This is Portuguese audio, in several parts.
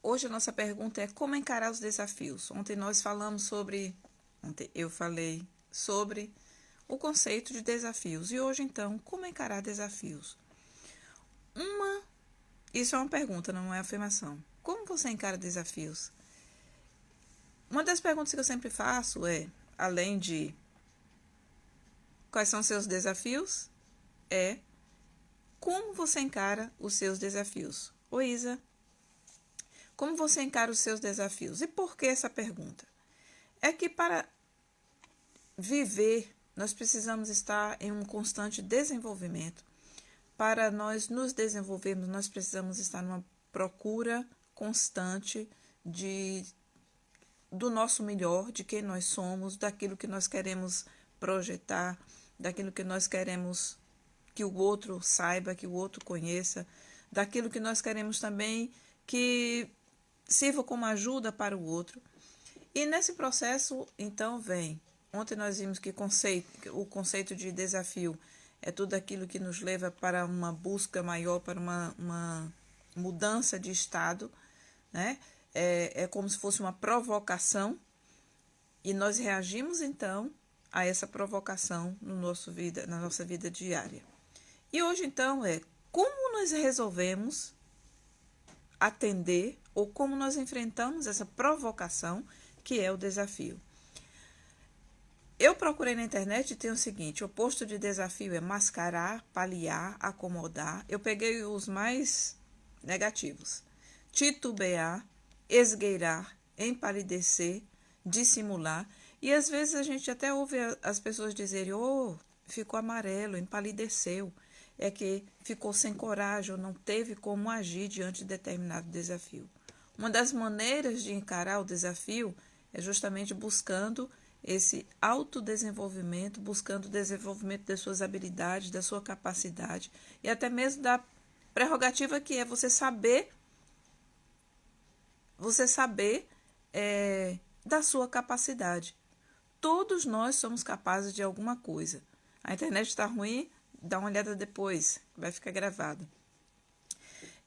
Hoje a nossa pergunta é como encarar os desafios. Ontem eu falei sobre o conceito de desafios. E hoje, então, como encarar desafios? Isso é uma pergunta, não é afirmação. Como você encara desafios? Uma das perguntas que eu sempre faço é, além de quais são seus desafios, é como você encara os seus desafios. Oi, Isa. Como você encara os seus desafios? E por que essa pergunta? É que para viver, nós precisamos estar em um constante desenvolvimento. Para nós nos desenvolvermos, nós precisamos estar numa procura constante do nosso melhor, de quem nós somos, daquilo que nós queremos projetar, daquilo que nós queremos que o outro saiba, que o outro conheça, daquilo que nós queremos também que sirva como ajuda para o outro. E nesse processo, então, ontem nós vimos que o conceito de desafio é tudo aquilo que nos leva para uma busca maior, para uma mudança de estado, né? É como se fosse uma provocação, e nós reagimos, então, a essa provocação na nossa vida diária. E hoje, então, como nós resolvemos atender ou como nós enfrentamos essa provocação que é o desafio. Eu procurei na internet e tem o seguinte: o oposto de desafio é mascarar, paliar, acomodar. Eu peguei os mais negativos: titubear, esgueirar, empalidecer, dissimular. E às vezes a gente até ouve as pessoas dizerem: oh, ficou amarelo, empalideceu. É que ficou sem coragem ou não teve como agir diante de determinado desafio. Uma das maneiras de encarar o desafio é justamente buscando esse autodesenvolvimento, buscando o desenvolvimento das suas habilidades, da sua capacidade e até mesmo da prerrogativa que é você saber da sua capacidade. Todos nós somos capazes de alguma coisa. A internet está ruim? Dá uma olhada depois, vai ficar gravado.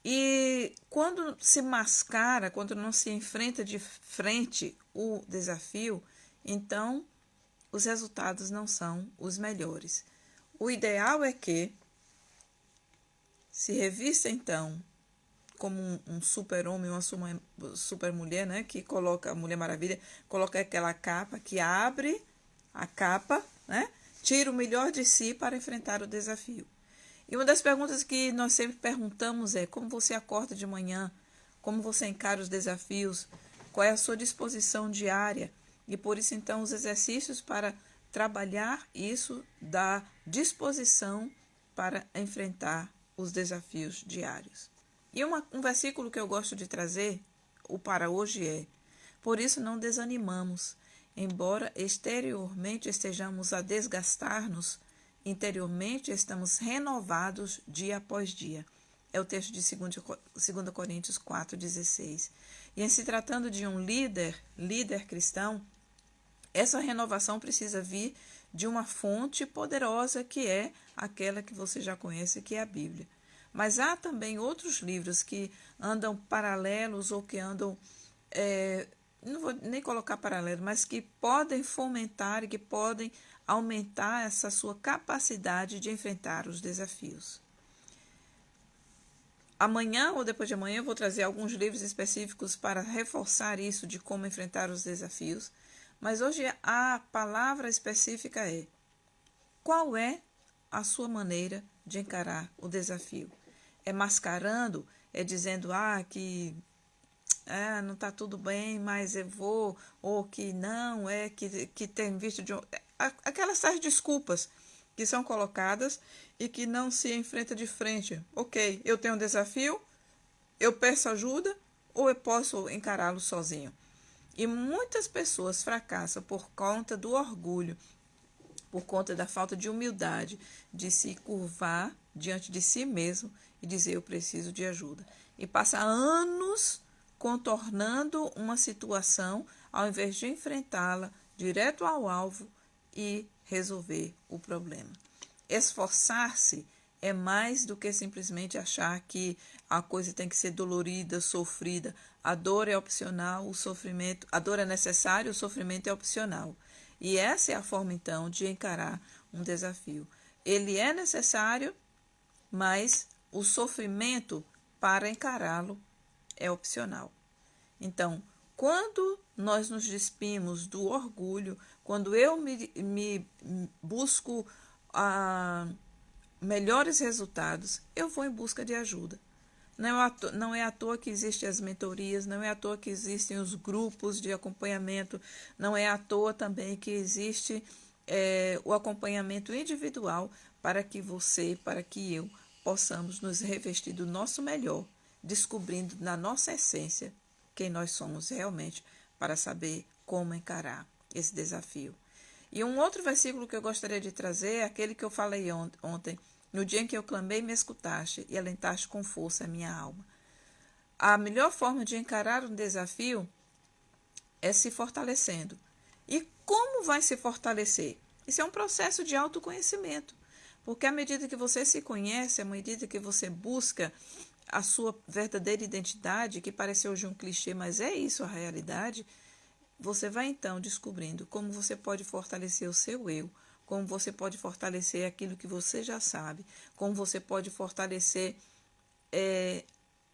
E quando se mascara, quando não se enfrenta de frente o desafio, então os resultados não são os melhores. O ideal é que se revista, então, como um super-homem, uma super-mulher, né? Que coloca, a Mulher Maravilha, coloca aquela capa, que abre a capa, né? Tira o melhor de si para enfrentar o desafio. E uma das perguntas que nós sempre perguntamos é: como você acorda de manhã? Como você encara os desafios? Qual é a sua disposição diária? E por isso, então, os exercícios para trabalhar isso da disposição para enfrentar os desafios diários. E um versículo que eu gosto de trazer, o para hoje é: por isso não desanimamos, embora exteriormente estejamos a desgastar-nos, interiormente estamos renovados dia após dia. É o texto de 2 Coríntios 4,16. E em se tratando de um líder cristão, essa renovação precisa vir de uma fonte poderosa que é aquela que você já conhece, que é a Bíblia. Mas há também outros livros que andam paralelos ou que andam, não vou nem colocar paralelo, mas que podem fomentar e que podem aumentar essa sua capacidade de enfrentar os desafios. Amanhã ou depois de amanhã eu vou trazer alguns livros específicos para reforçar isso de como enfrentar os desafios. Mas hoje a palavra específica é: qual é a sua maneira de encarar o desafio? É mascarando? É dizendo que não está tudo bem, mas eu vou, ou que não, que tem visto de... Aquelas tais desculpas que são colocadas e que não se enfrenta de frente. Ok, eu tenho um desafio, eu peço ajuda ou eu posso encará-lo sozinho? E muitas pessoas fracassam por conta do orgulho, por conta da falta de humildade, de se curvar diante de si mesmo e dizer: eu preciso de ajuda. E passa anos contornando uma situação ao invés de enfrentá-la direto ao alvo e resolver o problema. Esforçar-se é mais do que simplesmente achar que a coisa tem que ser dolorida, sofrida. A dor é opcional, o sofrimento, a dor é necessária, o sofrimento é opcional. E essa é a forma, então, de encarar um desafio. Ele é necessário, mas o sofrimento para encará-lo é opcional. Então, quando nós nos despimos do orgulho, quando eu me busco melhores resultados, eu vou em busca de ajuda. Não é à toa que existem as mentorias, não é à toa que existem os grupos de acompanhamento, não é à toa também que existe o acompanhamento individual para que você, para que eu, possamos nos revestir do nosso melhor, descobrindo na nossa essência quem nós somos realmente, para saber como encarar esse desafio. E um outro versículo que eu gostaria de trazer é aquele que eu falei ontem. No dia em que eu clamei, me escutaste e alentaste com força a minha alma. A melhor forma de encarar um desafio é se fortalecendo. E como vai se fortalecer? Isso é um processo de autoconhecimento. Porque à medida que você se conhece, à medida que você busca a sua verdadeira identidade, que parece hoje um clichê, mas é isso a realidade, você vai então descobrindo como você pode fortalecer o seu eu, como você pode fortalecer aquilo que você já sabe, como você pode fortalecer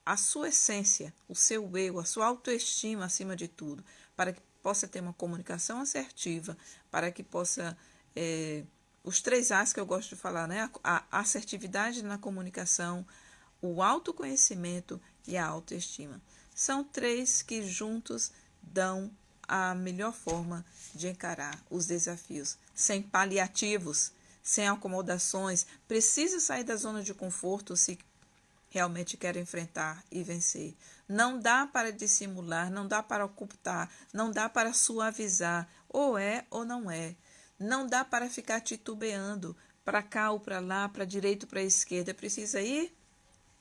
a sua essência, o seu eu, a sua autoestima acima de tudo, para que possa ter uma comunicação assertiva, para que possa... os 3 As que eu gosto de falar, né? A assertividade na comunicação, o autoconhecimento e a autoestima. São 3 que juntos dão a melhor forma de encarar os desafios, sem paliativos, sem acomodações. Precisa sair da zona de conforto se realmente quer enfrentar e vencer. Não dá para dissimular, não dá para ocultar, não dá para suavizar, ou é ou não é. Não dá para ficar titubeando para cá ou para lá, para a direita ou para a esquerda. Precisa ir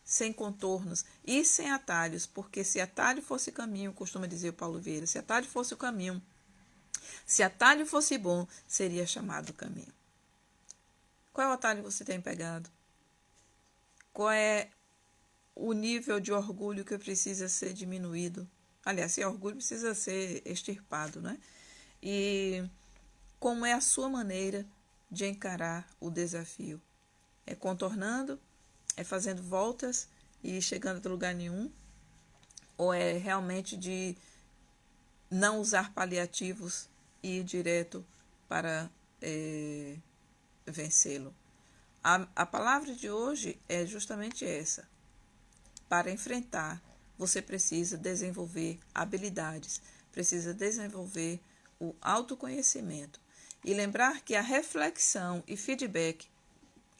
sem contornos e sem atalhos, porque se atalho fosse caminho, costuma dizer o Paulo Vieira, se atalho fosse o caminho, se atalho fosse bom, seria chamado caminho. Qual é o atalho que você tem pegado? Qual é o nível de orgulho que precisa ser diminuído? Aliás, esse orgulho precisa ser extirpado, né? E como é a sua maneira de encarar o desafio? É contornando? É fazendo voltas e chegando a lugar nenhum? Ou é realmente de não usar paliativos e ir direto para vencê-lo? A palavra de hoje é justamente essa. Para enfrentar, você precisa desenvolver habilidades, precisa desenvolver o autoconhecimento e lembrar que a reflexão e feedback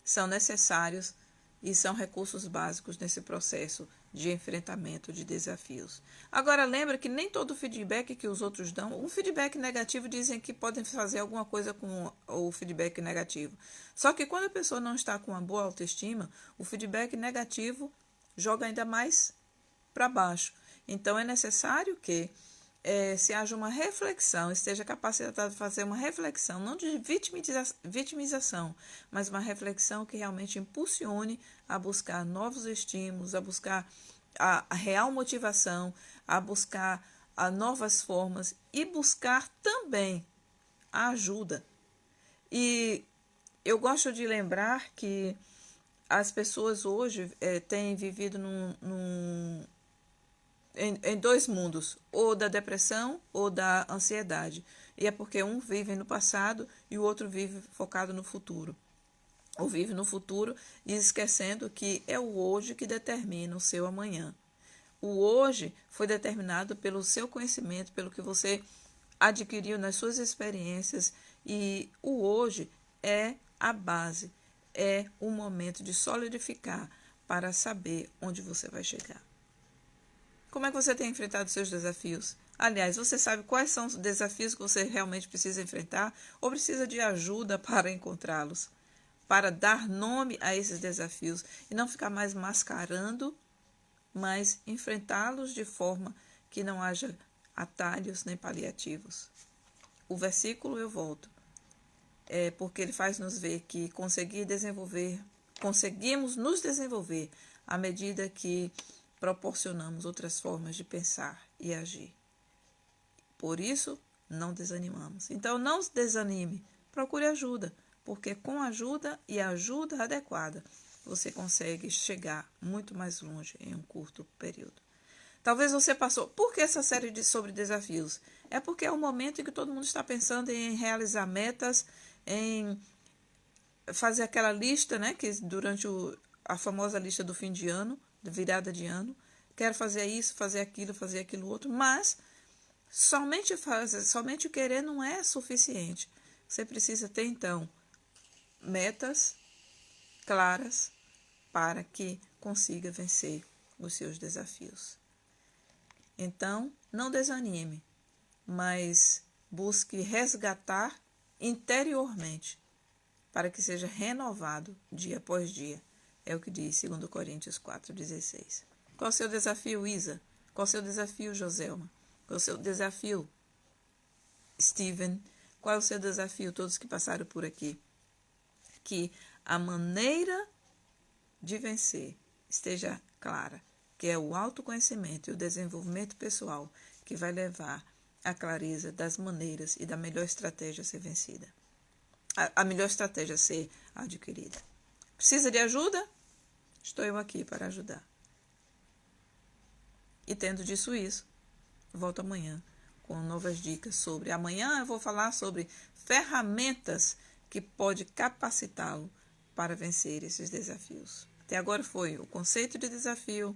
são necessários e são recursos básicos nesse processo de enfrentamento de desafios. Agora, lembra que nem todo feedback que os outros dão, um feedback negativo dizem que podem fazer alguma coisa com o feedback negativo. Só que quando a pessoa não está com uma boa autoestima, o feedback negativo joga ainda mais para baixo. Então, é necessário que se haja uma reflexão, esteja capacitado a fazer uma reflexão, não de vitimização, mas uma reflexão que realmente impulsione a buscar novos estímulos, a buscar a real motivação, a buscar novas formas e buscar também a ajuda. E eu gosto de lembrar que as pessoas hoje têm vivido em 2 mundos, ou da depressão ou da ansiedade. E é porque um vive no passado e o outro vive focado no futuro. Ou vive no futuro e esquecendo que é o hoje que determina o seu amanhã. O hoje foi determinado pelo seu conhecimento, pelo que você adquiriu nas suas experiências, e o hoje é a base, é o momento de solidificar para saber onde você vai chegar. Como é que você tem enfrentado seus desafios? Aliás, você sabe quais são os desafios que você realmente precisa enfrentar ou precisa de ajuda para encontrá-los? Para dar nome a esses desafios e não ficar mais mascarando, mas enfrentá-los de forma que não haja atalhos nem paliativos. O versículo eu volto, porque ele faz nos ver que conseguir desenvolver conseguimos nos desenvolver à medida que proporcionamos outras formas de pensar e agir. Por isso, não desanimamos. Então, não se desanime, procure ajuda, porque com ajuda e ajuda adequada, você consegue chegar muito mais longe em um curto período. Talvez você passou... Por que essa série sobre desafios? É porque é o momento em que todo mundo está pensando em realizar metas, em fazer aquela lista, né, que durante a famosa lista do fim de ano, de virada de ano, quero fazer isso, fazer aquilo outro, mas somente o querer não é suficiente. Você precisa ter, então, metas claras para que consiga vencer os seus desafios. Então, não desanime, mas busque resgatar interiormente para que seja renovado dia após dia. É o que diz 2 Coríntios 4,16. Qual é o seu desafio, Isa? Qual é o seu desafio, Joselma? Qual é o seu desafio, Steven? Qual é o seu desafio, todos que passaram por aqui? Que a maneira de vencer esteja clara, que é o autoconhecimento e o desenvolvimento pessoal que vai levar à clareza das maneiras e da melhor estratégia a ser vencida. A melhor estratégia a ser adquirida. Precisa de ajuda? Estou eu aqui para ajudar. E tendo disso isso, volto amanhã com novas dicas sobre... Amanhã eu vou falar sobre ferramentas que pode capacitá-lo para vencer esses desafios. Até agora foi o conceito de desafio,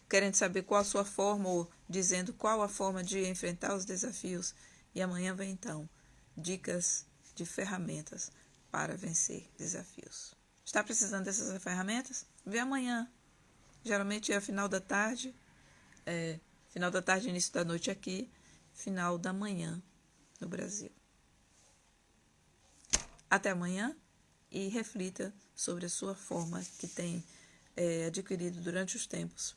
querendo saber qual a sua forma ou dizendo qual a forma de enfrentar os desafios. E amanhã vem então dicas de ferramentas para vencer desafios. Está precisando dessas ferramentas? Vê amanhã. Geralmente é final da tarde, início da noite aqui, final da manhã no Brasil. Até amanhã e reflita sobre a sua forma que tem adquirido durante os tempos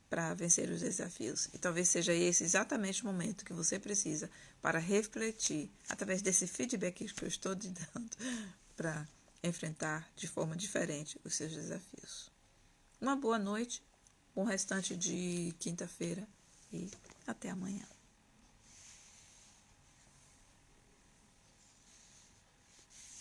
para vencer os desafios. E talvez seja esse exatamente o momento que você precisa para refletir, através desse feedback que eu estou te dando, para enfrentar de forma diferente os seus desafios. Uma boa noite, bom restante de quinta-feira e até amanhã.